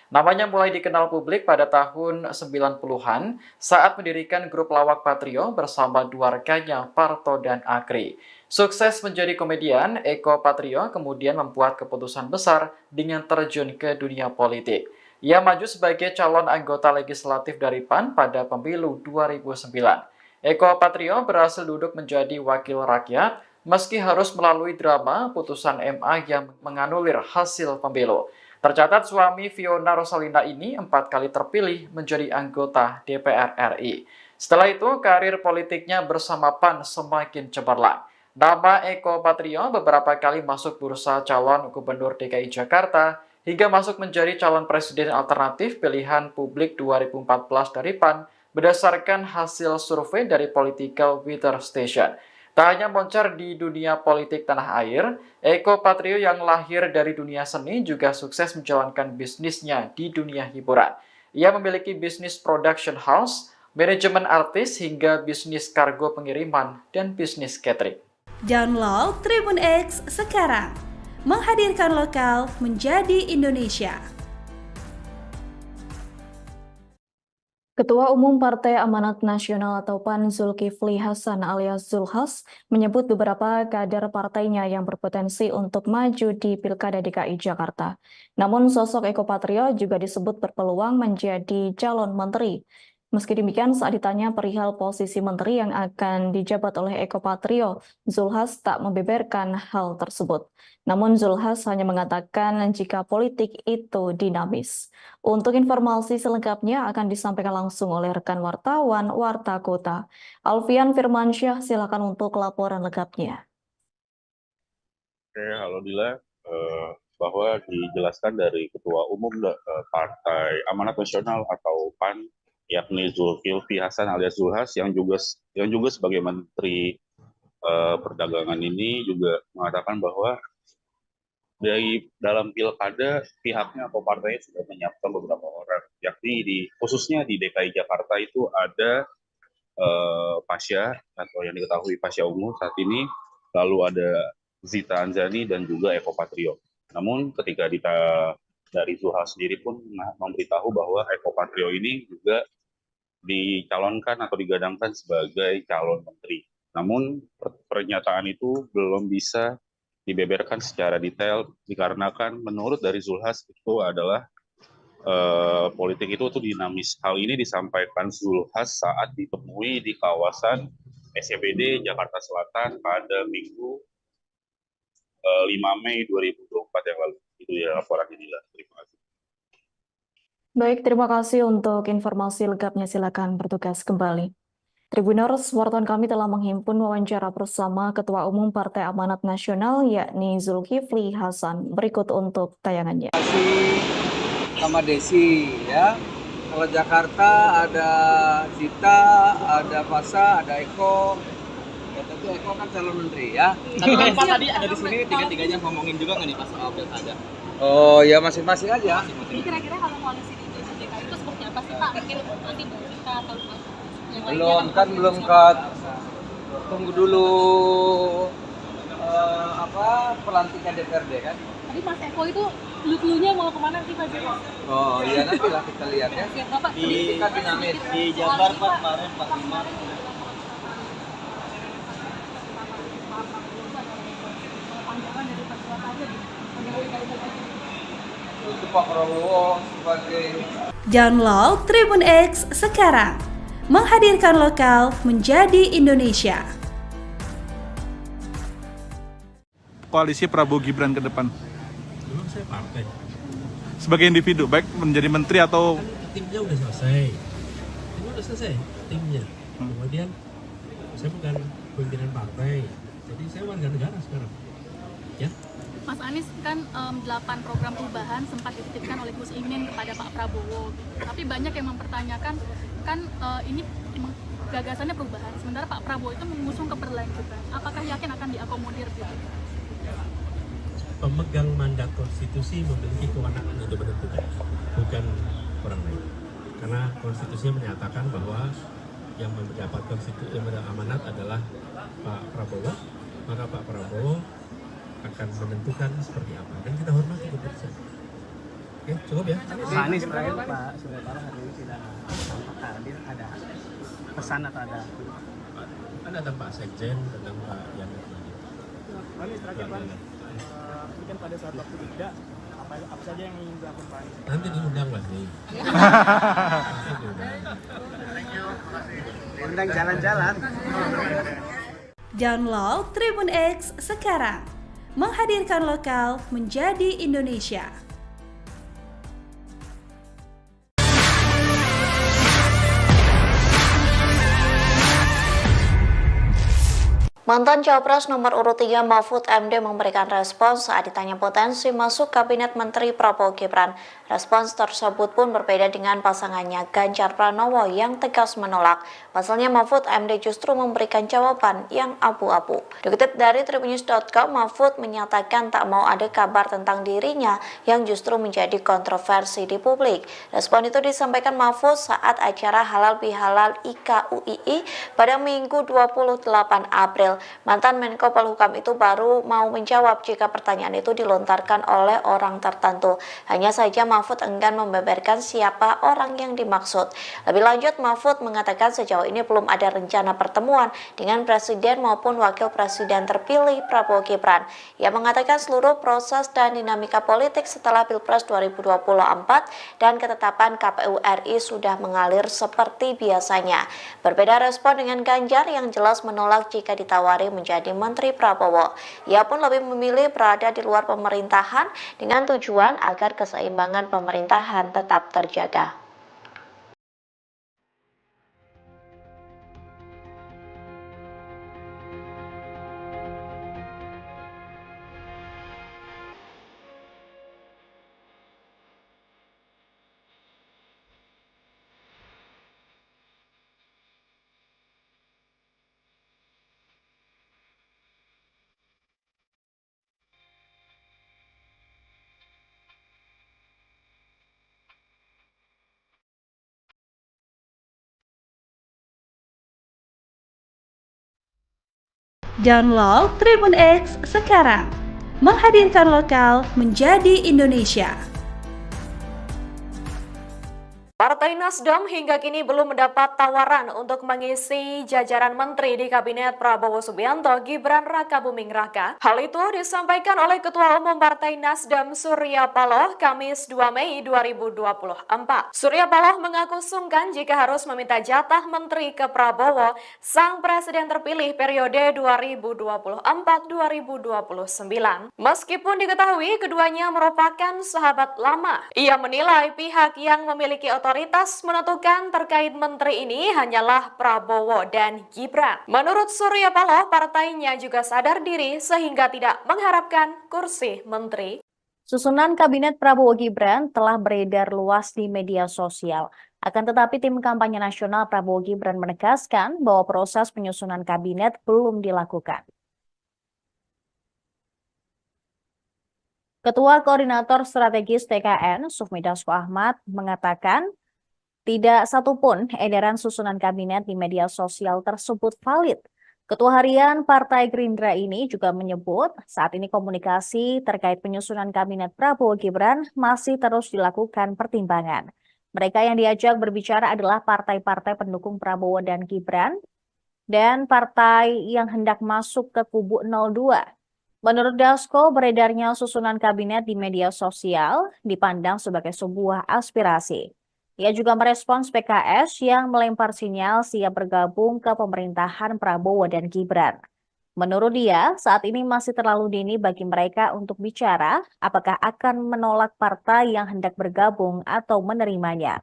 Namanya mulai dikenal publik pada tahun 90-an saat mendirikan grup lawak Patrio bersama dua rekannya, Parto dan Akri. Sukses menjadi komedian, Eko Patrio kemudian membuat keputusan besar dengan terjun ke dunia politik. Ia maju sebagai calon anggota legislatif dari PAN pada pemilu 2009. Eko Patrio berhasil duduk menjadi wakil rakyat meski harus melalui drama putusan MA yang menganulir hasil pemilu. Tercatat suami Fiona Rosalina ini 4 kali terpilih menjadi anggota DPR RI. Setelah itu, karir politiknya bersama PAN semakin cemerlang. Nama Eko Patrio beberapa kali masuk bursa calon gubernur DKI Jakarta hingga masuk menjadi calon presiden alternatif pilihan publik 2014 dari PAN berdasarkan hasil survei dari Political Weather Station. Tak hanya moncer di dunia politik tanah air, Eko Patrio yang lahir dari dunia seni juga sukses menjalankan bisnisnya di dunia hiburan. Ia memiliki bisnis production house, manajemen artis, hingga bisnis kargo pengiriman, dan bisnis catering. Download Tribun X sekarang, menghadirkan lokal menjadi Indonesia. Ketua Umum Partai Amanat Nasional atau PAN Zulkifli Hasan alias Zulhas menyebut beberapa kader partainya yang berpotensi untuk maju di Pilkada DKI Jakarta. Namun sosok Eko Patrio juga disebut berpeluang menjadi calon menteri. Meski demikian, saat ditanya perihal posisi menteri yang akan dijabat oleh Eko Patrio, Zulhas tak membeberkan hal tersebut. Namun Zulhas hanya mengatakan jika politik itu dinamis. Untuk informasi selengkapnya akan disampaikan langsung oleh rekan wartawan Warta Kota. Alfian Firmansyah, silakan untuk laporan lengkapnya. Oke, halo Dila. Bahwa dijelaskan dari Ketua Umum Partai Amanat Nasional atau PAN, yakni Zulkifli Hasan alias Zulhas yang juga sebagai Menteri Perdagangan ini juga mengatakan bahwa dari dalam pilkada pihaknya atau partainya sudah menyiapkan beberapa orang, yakni khususnya di DKI Jakarta itu ada Pasha atau yang diketahui Pasha Ungu saat ini, lalu ada Zita Anzani dan juga Eko Patrio. Namun ketika dari Zulhas sendiri pun memberitahu bahwa Eko Patrio ini juga dicalonkan atau digadangkan sebagai calon menteri. Namun pernyataan itu belum bisa dibeberkan secara detail dikarenakan menurut dari Zulhas itu adalah politik itu dinamis. Hal ini disampaikan Zulhas saat ditemui di kawasan SCBD Jakarta Selatan pada Minggu 5 Mei 2024 yang lalu. Itu ya laporan ini. Terima kasih. Baik, terima kasih untuk informasi lengkapnya. Silakan bertugas kembali. Tribuners, wartawan kami telah menghimpun wawancara bersama Ketua Umum Partai Amanat Nasional yakni Zulkifli Hasan. Berikut untuk tayangannya. Terima kasih sama Desi ya. Kalau Jakarta ada Zita, ada Fasa, ada Eko. Ya, tapi Eko kan calon menteri ya. Tapi kan Pak tadi ada di sini tiga-tiganya ngomongin juga nggak nih pas soal pilkada? Oh ya masing-masing aja. Jadi kira-kira kalau koalisi di DKI itu seperti apa sih Pak? Mungkin nanti kita atau Belum cut. Tunggu dulu pelantikan DPRD kan. Tadi Mas Eko itu clue-nya mau kemana sih Pak Jero? Oh iya nantilah kita lihat ya. Di Kan dinamis. di Jabar Pak kemarin Pak Imar. Itu Pak Prabowo sebagai Download Tribun X sekarang, menghadirkan lokal menjadi Indonesia. Koalisi Prabowo Gibran ke depan Memang saya partai. sebagai individu, baik menjadi menteri atau Timnya udah selesai. Timnya. Kemudian saya bukan pimpinan partai. Jadi saya warga negara sekarang. Ya. Mas Anies kan 8 program perubahan sempat dititipkan oleh Gus Imin kepada Pak Prabowo. Tapi banyak yang mempertanyakan kan ini gagasannya perubahan. Sementara Pak Prabowo itu mengusung keberlanjutan. Apakah yakin akan diakomodir gitu? Pemegang mandat konstitusi memiliki kewenangan untuk menentukan, bukan orang lain. Karena konstitusinya menyatakan bahwa yang mendapat amanat adalah Pak Prabowo, maka Pak Prabowo akan menentukan seperti apa, dan kita hormati keputusan. Oke, cukup ya. Pak Anies terakhir Pak Surya Paloh hari ini tidak tampak hadir, ada pesan atau ada? Ada Pak Sekjen, tentang Pak Yana. Pak Anies terakhir Pak, mungkin pada saat waktu tidak apa saja yang ingin dilakukan Pak Anies? Nanti diundang lah nih. Undang jalan-jalan. Download Tribun X sekarang, menghadirkan lokal menjadi Indonesia. Mantan Cawapres nomor urut 3 Mahfud MD memberikan respons saat ditanya potensi masuk Kabinet Menteri Prabowo Gibran. Respons tersebut pun berbeda dengan pasangannya Ganjar Pranowo yang tegas menolak. Pasalnya Mahfud MD justru memberikan jawaban yang abu-abu. Dikutip dari tribunnews.com, Mahfud menyatakan tak mau ada kabar tentang dirinya yang justru menjadi kontroversi di publik. Respon itu disampaikan Mahfud saat acara Halal Bihalal IKUII pada Minggu 28 April. Mantan Menko Polhukam itu baru mau menjawab jika pertanyaan itu dilontarkan oleh orang tertentu. Hanya saja Mahfud enggan membeberkan siapa orang yang dimaksud. Lebih lanjut, Mahfud mengatakan sejauh ini belum ada rencana pertemuan dengan Presiden maupun Wakil Presiden terpilih Prabowo Gibran. Ia mengatakan seluruh proses dan dinamika politik setelah Pilpres 2024 dan ketetapan KPU RI sudah mengalir seperti biasanya. Berbeda respon dengan Ganjar yang jelas menolak jika ditawari menjadi Menteri Prabowo. Ia pun lebih memilih berada di luar pemerintahan dengan tujuan agar keseimbangan pemerintahan tetap terjaga. Download Tribun X sekarang, menghadirkan lokal menjadi Indonesia. Partai Nasdem hingga kini belum mendapat tawaran untuk mengisi jajaran menteri di Kabinet Prabowo Subianto Gibran Rakabuming Raka. Hal itu disampaikan oleh Ketua Umum Partai Nasdem Surya Paloh Kamis 2 Mei 2024. Surya Paloh mengaku sungkan jika harus meminta jatah menteri ke Prabowo, sang presiden terpilih periode 2024-2029. Meskipun diketahui keduanya merupakan sahabat lama, ia menilai pihak yang memiliki otoritas menentukan terkait menteri ini hanyalah Prabowo dan Gibran. Menurut Surya Paloh, partainya juga sadar diri sehingga tidak mengharapkan kursi menteri. Susunan Kabinet Prabowo Gibran telah beredar luas di media sosial. Akan tetapi tim kampanye nasional Prabowo Gibran menegaskan bahwa proses penyusunan kabinet belum dilakukan. Ketua Koordinator Strategis TKN, Sufmi Dasko Ahmad, mengatakan tidak satupun edaran susunan kabinet di media sosial tersebut valid. Ketua Harian Partai Gerindra ini juga menyebut saat ini komunikasi terkait penyusunan kabinet Prabowo Gibran masih terus dilakukan pertimbangan. Mereka yang diajak berbicara adalah partai-partai pendukung Prabowo dan Gibran dan partai yang hendak masuk ke kubu 02. Menurut Dasko, beredarnya susunan kabinet di media sosial dipandang sebagai sebuah aspirasi. Ia juga merespons PKS yang melempar sinyal siap bergabung ke pemerintahan Prabowo dan Gibran. Menurut dia, saat ini masih terlalu dini bagi mereka untuk bicara apakah akan menolak partai yang hendak bergabung atau menerimanya.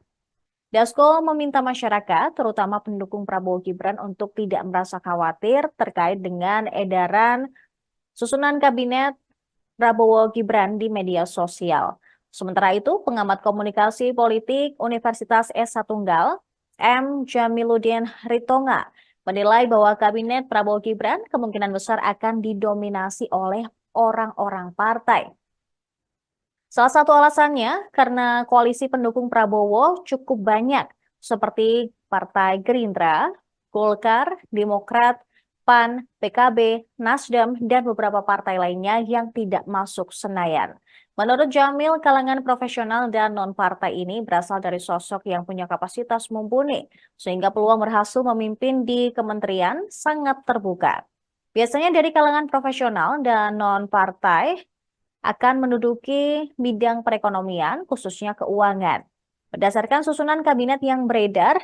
Dasko meminta masyarakat, terutama pendukung Prabowo Gibran, untuk tidak merasa khawatir terkait dengan edaran susunan kabinet Prabowo Gibran di media sosial. Sementara itu, pengamat komunikasi politik Universitas S1 Tunggal, M. Jamiluddin Ritonga, menilai bahwa kabinet Prabowo Gibran kemungkinan besar akan didominasi oleh orang-orang partai. Salah satu alasannya karena koalisi pendukung Prabowo cukup banyak, seperti Partai Gerindra, Golkar, Demokrat, PAN, PKB, Nasdem, dan beberapa partai lainnya yang tidak masuk Senayan. Menurut Jamil, kalangan profesional dan non-partai ini berasal dari sosok yang punya kapasitas mumpuni, sehingga peluang berhasil memimpin di kementerian sangat terbuka. Biasanya dari kalangan profesional dan non-partai akan menduduki bidang perekonomian, khususnya keuangan. Berdasarkan susunan kabinet yang beredar,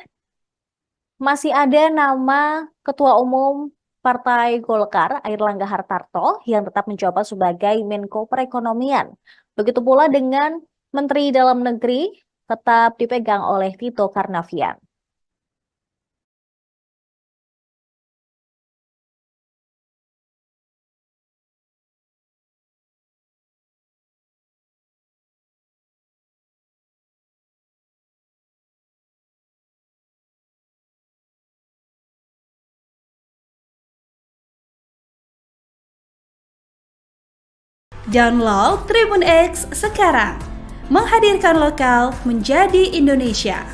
masih ada nama Ketua Umum Partai Golkar, Airlangga Hartarto, yang tetap menjabat sebagai Menko Perekonomian. Begitu pula dengan Menteri Dalam Negeri tetap dipegang oleh Tito Karnavian. Download Tribun X sekarang. Menghadirkan lokal menjadi Indonesia.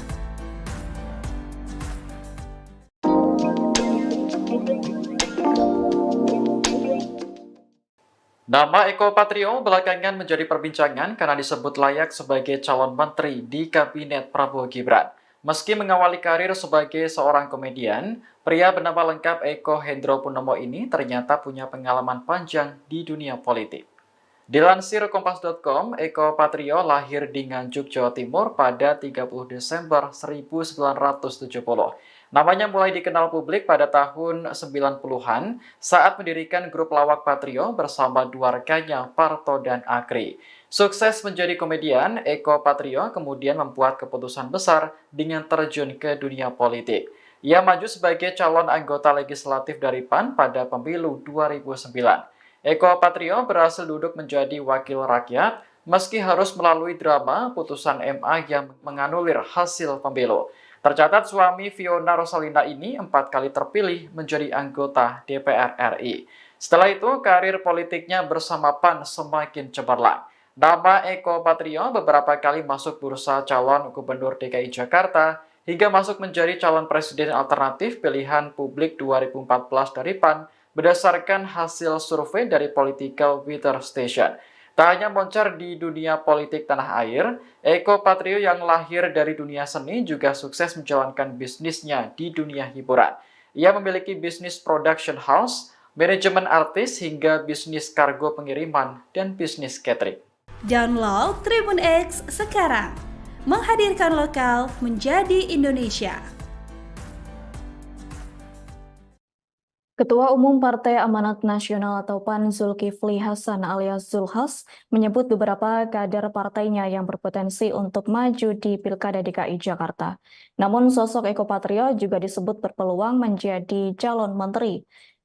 Nama Eko Patrio belakangan menjadi perbincangan karena disebut layak sebagai calon menteri di Kabinet Prabowo Gibran. Meski mengawali karir sebagai seorang komedian, pria bernama lengkap Eko Hendro Purnomo ini ternyata punya pengalaman panjang di dunia politik. Dilansir Kompas.com, Eko Patrio lahir di Nganjuk, Jawa Timur pada 30 Desember 1970. Namanya mulai dikenal publik pada tahun 90-an saat mendirikan grup lawak Patrio bersama dua rekannya, Parto dan Akri. Sukses menjadi komedian, Eko Patrio kemudian membuat keputusan besar dengan terjun ke dunia politik. Ia maju sebagai calon anggota legislatif dari PAN pada pemilu 2009. Eko Patrio berhasil duduk menjadi wakil rakyat meski harus melalui drama putusan MA yang menganulir hasil pemilu. Tercatat suami Fiona Rosalina ini 4 kali terpilih menjadi anggota DPR RI. Setelah itu, karir politiknya bersama PAN semakin cemerlang. Nama Eko Patrio beberapa kali masuk bursa calon gubernur DKI Jakarta hingga masuk menjadi calon presiden alternatif pilihan publik 2014 dari PAN berdasarkan hasil survei dari Political Weather Station. Tak hanya moncer di dunia politik tanah air, Eko Patrio yang lahir dari dunia seni juga sukses menjalankan bisnisnya di dunia hiburan. Ia memiliki bisnis production house, manajemen artis, hingga bisnis kargo pengiriman, dan bisnis catering. Download Tribun X sekarang. Menghadirkan lokal menjadi Indonesia. Ketua Umum Partai Amanat Nasional atau PAN Zulkifli Hasan alias Zulhas menyebut beberapa kader partainya yang berpotensi untuk maju di Pilkada DKI Jakarta. Namun sosok Eko Patrio juga disebut berpeluang menjadi calon menteri.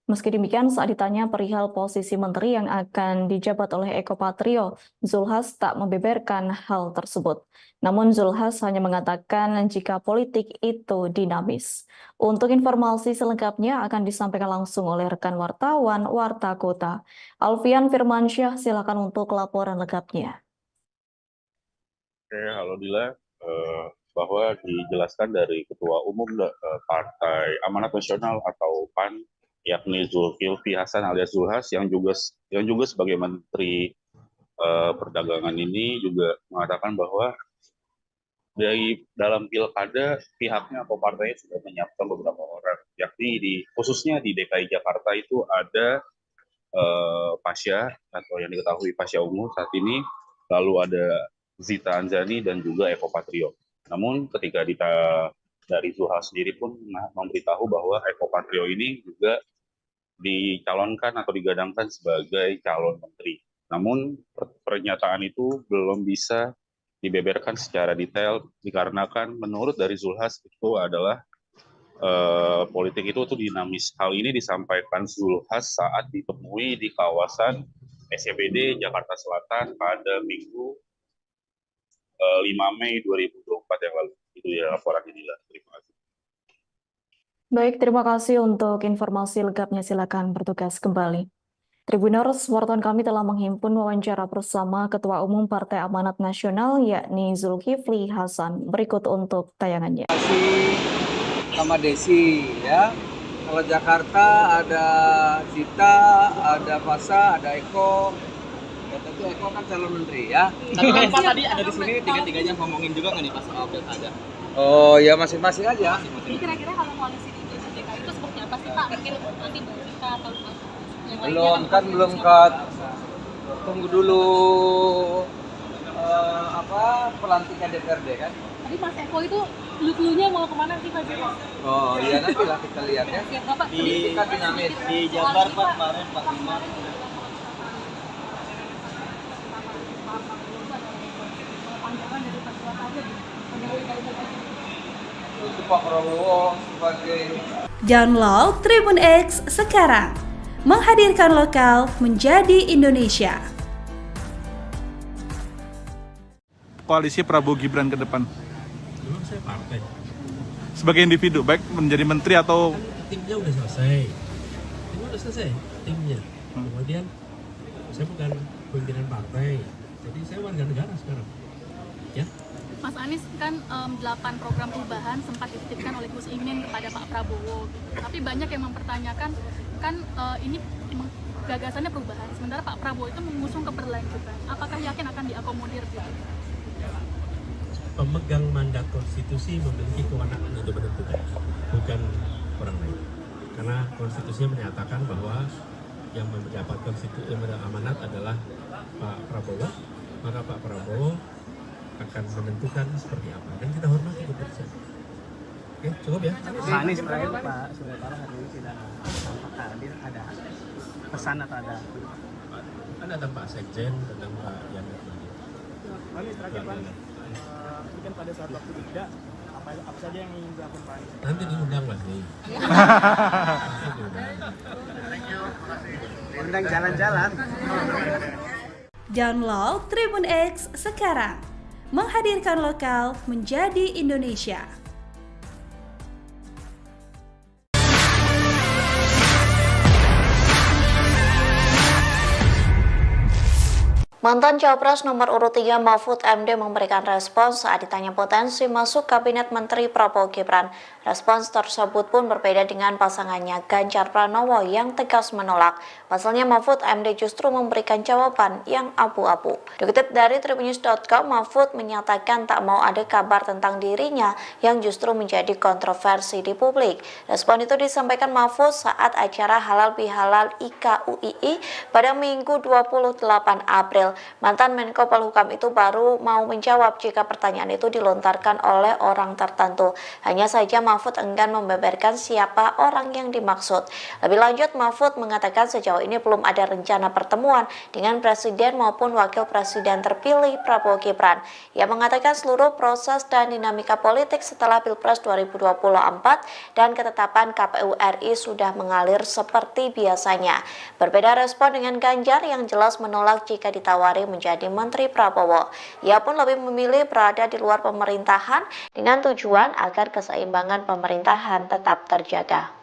Meski demikian, saat ditanya perihal posisi menteri yang akan dijabat oleh Eko Patrio, Zulhas tak membeberkan hal tersebut. Namun Zulhas hanya mengatakan jika politik itu dinamis. Untuk informasi selengkapnya akan disampaikan langsung oleh rekan wartawan Warta Kota. Alfian Firmansyah, silakan untuk laporan lengkapnya. Oke, halo Dila. Bahwa dijelaskan dari Ketua Umum Partai Amanat Nasional atau PAN, yakni Zulkifli Hasan alias Zulhas yang juga sebagai Menteri Perdagangan ini juga mengatakan bahwa dari dalam pilkada pihaknya atau partainya sudah menyiapkan beberapa orang, yakni khususnya di DKI Jakarta itu ada Pasha atau yang diketahui Pasha Ungu saat ini, lalu ada Zita Anzani dan juga Eko Patrio. Namun ketika dari Zulhas sendiri pun memberitahu bahwa Eko Patrio ini juga dicalonkan atau digadangkan sebagai calon menteri. Namun pernyataan itu belum bisa dibeberkan secara detail dikarenakan menurut dari Zulhas itu adalah politik itu dinamis. Hal ini disampaikan Zulhas saat ditemui di kawasan SCBD Jakarta Selatan pada Minggu 5 Mei 2024 yang lalu. Itu ya laporan ini. Terima kasih. Baik, terima kasih untuk informasi lengkapnya. Silakan bertugas kembali. Tribuners, wartawan kami telah menghimpun wawancara bersama Ketua Umum Partai Amanat Nasional yakni Zulkifli Hasan. Berikut untuk tayangannya. Terima kasih sama Desi ya. Kalau Jakarta ada Zita, ada Pasha, ada Eko. Ya, tapi Eko kan calon menteri ya. Tapi kan Pak tadi ada di sini tiga-tiganya ngomongin juga nggak nih pas soal pilkada? Oh ya masing-masing aja. Jadi kira-kira kalau koalisi di DKI itu seperti apa sih Pak? Mungkin nanti kita atau belum cut. Tunggu dulu pelantikan DPRD kan. Tadi Mas Eko itu clue-nya mau kemana sih Pak Joko? Oh iya nantilah kita lihat ya. Di kan dinamis. Di Jabar Pak kemarin Pak Bima. Untuk Pak Prabowo sebagai Download Tribun X sekarang. Menghadirkan lokal menjadi Indonesia. Koalisi Prabowo Gibran ke depan? Memang saya partai. Sebagai individu, baik menjadi menteri atau... Timnya udah selesai. Timnya, timnya. Kemudian saya bukan pimpinan partai. Jadi saya warga negara sekarang. Ya. Mas Anies kan 8 program perubahan sempat dititipkan oleh Gus Imin kepada Pak Prabowo. Tapi banyak yang mempertanyakan kan ini gagasannya perubahan, sementara Pak Prabowo itu mengusung keberlanjutan. Apakah yakin akan diakomodir gitu? Pemegang mandat konstitusi memiliki kewenangan untuk menentukan, bukan orang lain. Karena konstitusinya menyatakan bahwa yang mendapat amanat adalah Pak Prabowo, maka Pak Prabowo akan menentukan seperti apa, dan kita hormati keputusan. Oke, cukup ya. Pak Anies terakhir Pak Surya Paloh hari ini tidak tampak hadir, ada pesan atau ada? Kan ada Pak Sekjen, tentang Pak Yana. Pak Anies terakhir Pak, mungkin pada saat waktu itu apa saja yang ingin dilakukan Pak Anies? Nanti diundang Mas nih. Undang jalan-jalan. Download Tribun X sekarang, menghadirkan lokal menjadi Indonesia. Mantan Cawapres nomor urut 3 Mahfud MD memberikan respons saat ditanya potensi masuk Kabinet Menteri Prabowo Gibran. Respons tersebut pun berbeda dengan pasangannya Ganjar Pranowo yang tegas menolak. Pasalnya Mahfud MD justru memberikan jawaban yang abu-abu. Dikutip dari tribunnews.com, Mahfud menyatakan tak mau ada kabar tentang dirinya yang justru menjadi kontroversi di publik. Respon itu disampaikan Mahfud saat acara Halal Bihalal IKUII pada Minggu 28 April. Mantan Menko Polhukam itu baru mau menjawab jika pertanyaan itu dilontarkan oleh orang tertentu. Hanya saja Mahfud enggan membeberkan siapa orang yang dimaksud. Lebih lanjut, Mahfud mengatakan sejauh ini belum ada rencana pertemuan dengan Presiden maupun Wakil Presiden terpilih Prabowo Gibran. Ia mengatakan seluruh proses dan dinamika politik setelah Pilpres 2024 dan ketetapan KPU RI sudah mengalir seperti biasanya. Berbeda respon dengan Ganjar yang jelas menolak jika ditawari menjadi Menteri Prabowo. Ia pun lebih memilih berada di luar pemerintahan dengan tujuan agar keseimbangan pemerintahan tetap terjaga.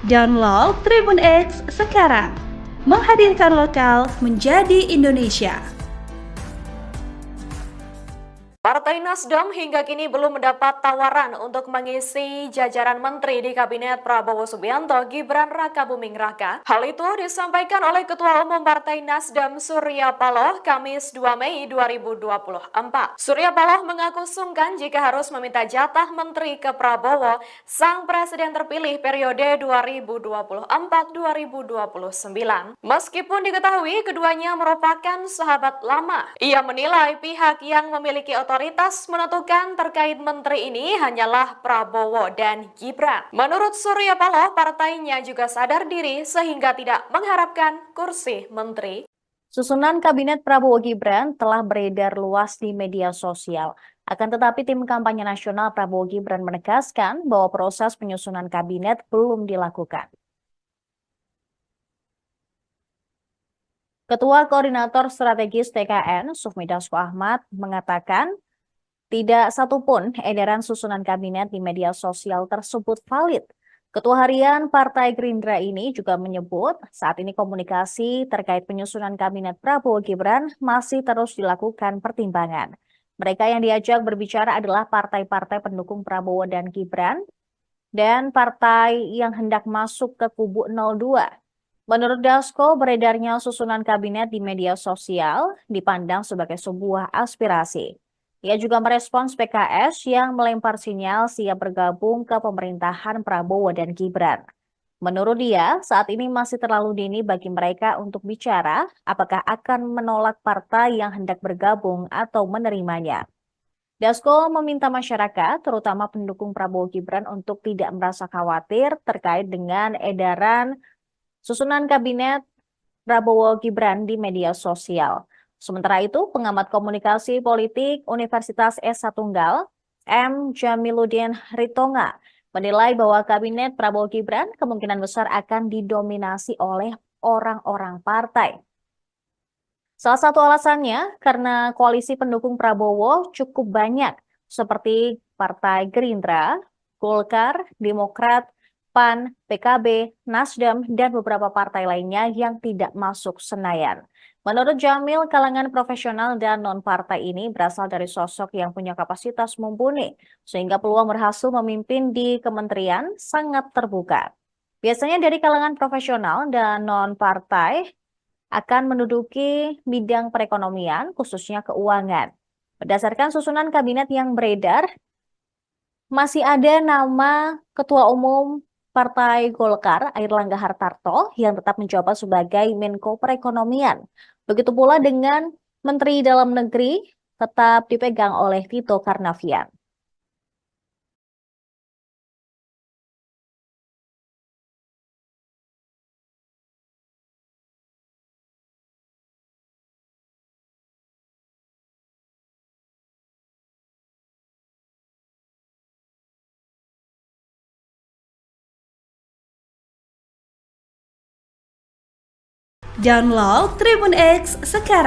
Download Tribun X sekarang, menghadirkan lokal menjadi Indonesia. Partai Nasdem hingga kini belum mendapat tawaran untuk mengisi jajaran menteri di Kabinet Prabowo Subianto Gibran Rakabuming Raka. Hal itu disampaikan oleh Ketua Umum Partai Nasdem Surya Paloh Kamis 2 Mei 2024. Surya Paloh mengaku sungkan jika harus meminta jatah menteri ke Prabowo, sang presiden terpilih periode 2024-2029. Meskipun diketahui keduanya merupakan sahabat lama, ia menilai pihak yang memiliki otoritas menentukan terkait menteri ini hanyalah Prabowo dan Gibran. Menurut Surya Paloh, partainya juga sadar diri sehingga tidak mengharapkan kursi menteri. Susunan Kabinet Prabowo Gibran telah beredar luas di media sosial. Akan tetapi tim kampanye nasional Prabowo Gibran menegaskan bahwa proses penyusunan kabinet belum dilakukan. Ketua Koordinator Strategis TKN, Sufmi Dasko Ahmad, mengatakan tidak satupun edaran susunan kabinet di media sosial tersebut valid. Ketua Harian Partai Gerindra ini juga menyebut saat ini komunikasi terkait penyusunan kabinet Prabowo Gibran masih terus dilakukan pertimbangan. Mereka yang diajak berbicara adalah partai-partai pendukung Prabowo dan Gibran dan partai yang hendak masuk ke kubu 02. Menurut Dasko, beredarnya susunan kabinet di media sosial dipandang sebagai sebuah aspirasi. Ia juga merespons PKS yang melempar sinyal siap bergabung ke pemerintahan Prabowo dan Gibran. Menurut dia, saat ini masih terlalu dini bagi mereka untuk bicara apakah akan menolak partai yang hendak bergabung atau menerimanya. Dasko meminta masyarakat, terutama pendukung Prabowo Gibran, untuk tidak merasa khawatir terkait dengan edaran susunan kabinet Prabowo Gibran di media sosial. Sementara itu, pengamat komunikasi politik Universitas S1 M. Jamiluddin Ritonga menilai bahwa kabinet Prabowo Gibran kemungkinan besar akan didominasi oleh orang-orang partai. Salah satu alasannya karena koalisi pendukung Prabowo cukup banyak, seperti Partai Gerindra, Golkar, Demokrat, PAN, PKB, Nasdem, dan beberapa partai lainnya yang tidak masuk Senayan. Menurut Jamil, kalangan profesional dan non-partai ini berasal dari sosok yang punya kapasitas mumpuni, sehingga peluang berhasil memimpin di kementerian sangat terbuka. Biasanya dari kalangan profesional dan non-partai akan menduduki bidang perekonomian, khususnya keuangan. Berdasarkan susunan kabinet yang beredar, masih ada nama Ketua Umum Partai Golkar, Airlangga Hartarto, yang tetap menjabat sebagai Menko Perekonomian. Begitu pula dengan Menteri Dalam Negeri tetap dipegang oleh Tito Karnavian. Download Tribun X sekarang.